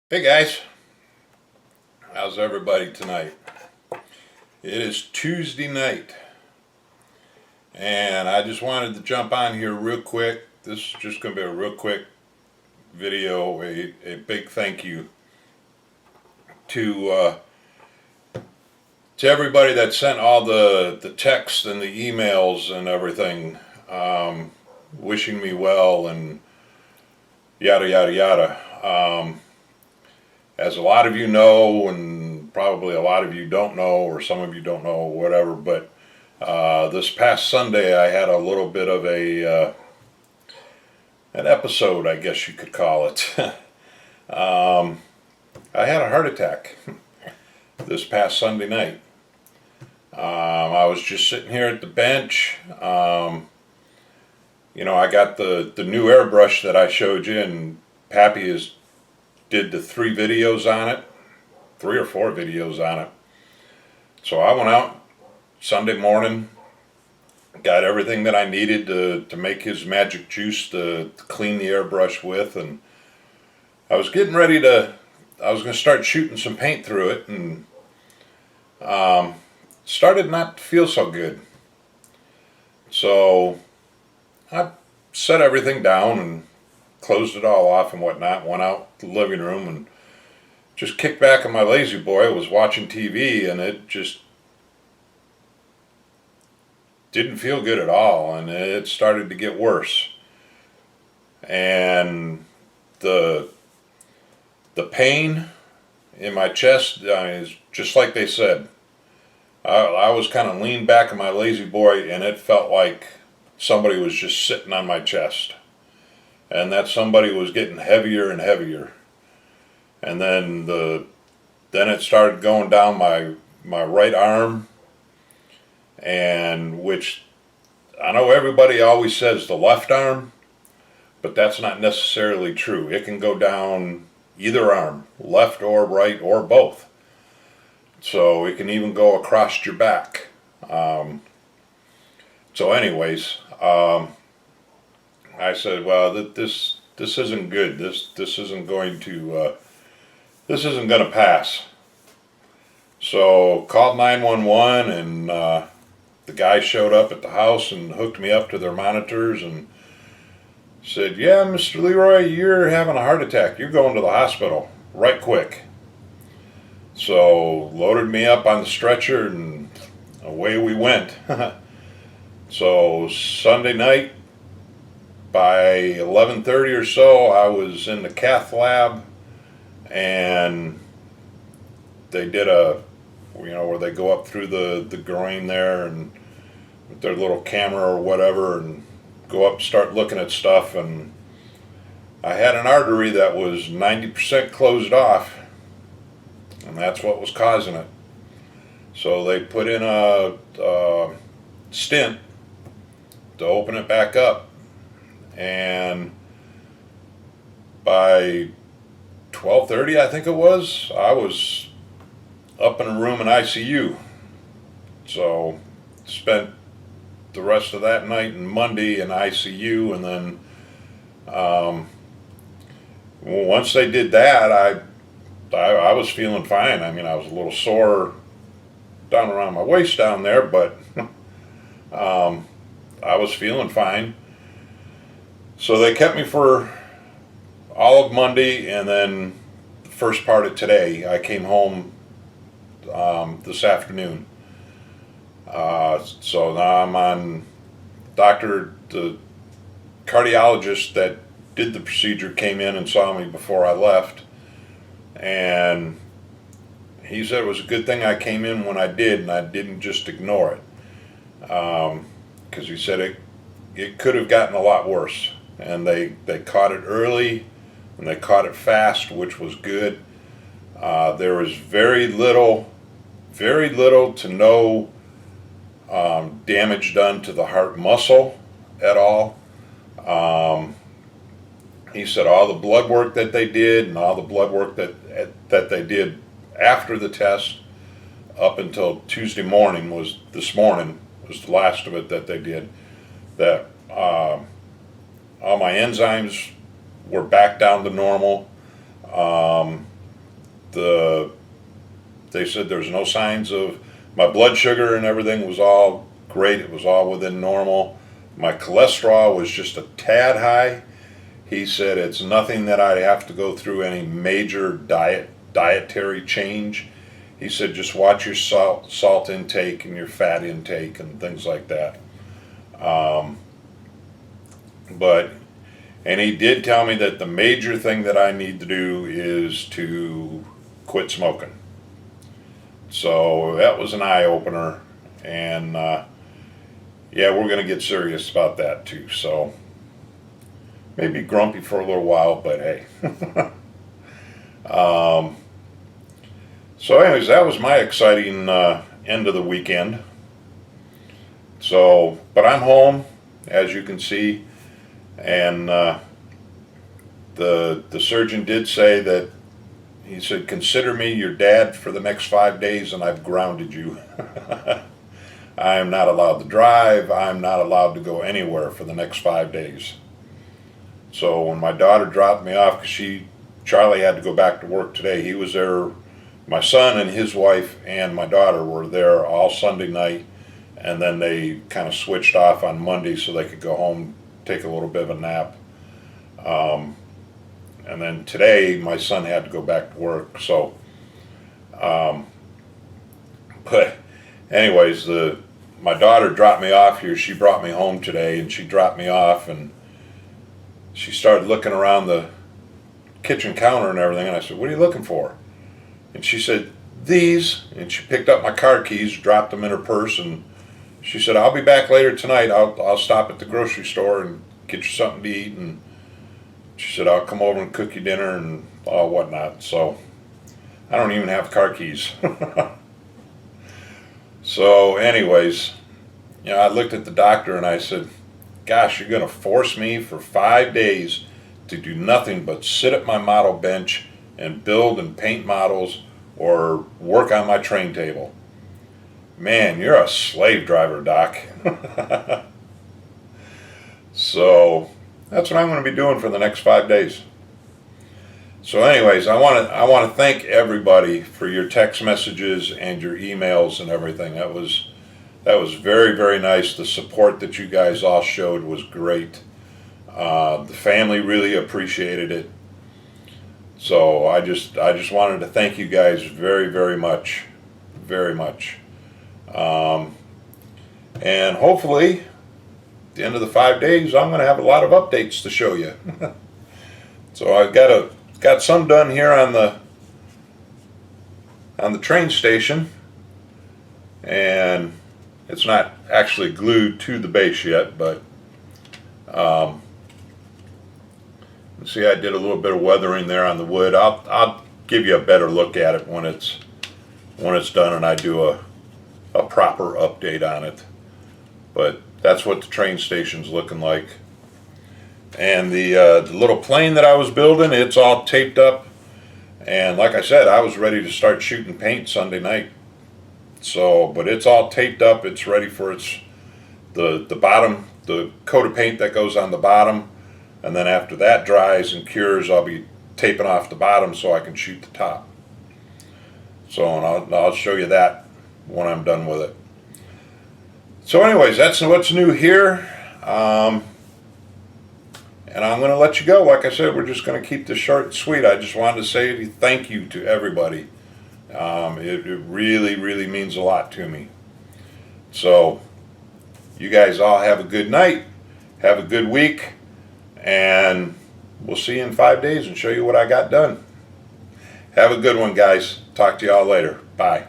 Hey guys, how's everybody tonight? It is Tuesday night, and I just wanted to jump on here real quick. This is just going to be a real quick video, a big thank you to to everybody that sent all the texts and the emails and everything, wishing me well and yada yada yada. As a lot of you know, and probably a lot of you don't know, or some of you don't know, whatever, but this past Sunday I had a little bit of an episode, I guess you could call it. I had a heart attack this past Sunday night. I was just sitting here at the bench. I got the new airbrush that I showed you, and Pappy did the 3 or 4 videos on it. So I went out Sunday morning, got everything that I needed to make his magic juice to clean the airbrush with, and I was getting ready I was going to start shooting some paint through it, and started not to feel so good. So I set everything down and closed it all off and whatnot, went out to the living room and just kicked back on my lazy boy, was watching TV, and it just didn't feel good at all, and it started to get worse. And the pain in my chest, is just like they said. I was kind of leaned back on my lazy boy, and it felt like somebody was just sitting on my chest, and that somebody was getting heavier and heavier. And then it started going down my right arm, and which I know everybody always says the left arm, but that's not necessarily true. It can go down either arm, left or right or both. So it can even go across your back. So anyways, I said, well, this isn't good. This isn't going to pass. So called 911, and the guy showed up at the house and hooked me up to their monitors and said, yeah, Mr. Leroy, you're having a heart attack. You're going to the hospital right quick. So loaded me up on the stretcher, and away we went. So Sunday night, by 11:30 or so, I was in the cath lab, and they did where they go up through the groin there, and with their little camera or whatever, and go up and start looking at stuff, and I had an artery that was 90% closed off, and that's what was causing it. So they put in a stent to open it back up, and by 12:30, I think it was, I was up in a room in ICU. So spent the rest of that night and Monday in ICU, and then once they did that, I was feeling fine. I mean, I was a little sore down around my waist down there, but I was feeling fine. So they kept me for all of Monday, and then the first part of today. I came home this afternoon. So now I'm on the cardiologist that did the procedure came in and saw me before I left, and he said it was a good thing I came in when I did, and I didn't just ignore it, because he said it could have gotten a lot worse, and they caught it early, and they caught it fast, which was good. There was very little to no damage done to the heart muscle at all. He said all the blood work that they did, and all the blood work that they did after the test up until Tuesday morning this morning was the last of it that they did. That all my enzymes were back down to normal. They said there was no signs of my blood sugar, and everything was all great. It was all within normal. My cholesterol was just a tad high. He said it's nothing that I'd have to go through any major dietary change. He said just watch your salt intake and your fat intake and things like that. And he did tell me that the major thing that I need to do is to quit smoking. So that was an eye-opener, and yeah, we're going to get serious about that too. So maybe grumpy for a little while, but hey. So anyways, that was my exciting end of the weekend. So, but I'm home, as you can see, and the surgeon did say that, he said, consider me your dad for the next 5 days, and I've grounded you. I am not allowed to drive. I'm not allowed to go anywhere for the next 5 days. So when my daughter dropped me off, because Charlie had to go back to work today, he was there. My son and his wife and my daughter were there all Sunday night, and then they kind of switched off on Monday so they could go home, take a little bit of a nap. And then today my son had to go back to work. So, but anyways, my daughter dropped me off here. She brought me home today, and she dropped me off, and she started looking around the kitchen counter and everything, and I said, what are you looking for? And she said, these, and she picked up my car keys, dropped them in her purse, and she said, I'll be back later tonight. I'll stop at the grocery store and get you something to eat, and she said, I'll come over and cook you dinner and whatnot. So I don't even have car keys. So anyways, I looked at the doctor and I said, gosh, you're going to force me for 5 days to do nothing but sit at my model bench and build and paint models or work on my train table. Man, you're a slave driver, Doc. So that's what I'm going to be doing for the next 5 days. So anyways, I want to thank everybody for your text messages and your emails and everything. That was very, very nice. The support that you guys all showed was great. The family really appreciated it. So I just wanted to thank you guys very, very much, very much. And hopefully, at the end of the 5 days, I'm going to have a lot of updates to show you. So I've got some done here on the train station, and it's not actually glued to the base yet, but see, I did a little bit of weathering there on the wood. I'll give you a better look at it when it's done and I do a proper update on it. But that's what the train station's looking like. And the little plane that I was building, it's all taped up. And like I said, I was ready to start shooting paint Sunday night. So, but it's all taped up. It's ready for the bottom, the coat of paint that goes on the bottom. And then after that dries and cures, I'll be taping off the bottom so I can shoot the top. So, and I'll show you that when I'm done with it. So anyways, that's what's new here. And I'm going to let you go. Like I said, we're just going to keep this short and sweet. I just wanted to say thank you to everybody. It really, really means a lot to me. So you guys all have a good night. Have a good week. And we'll see you in 5 days and show you what I got done. Have a good one, guys. Talk to y'all later. Bye.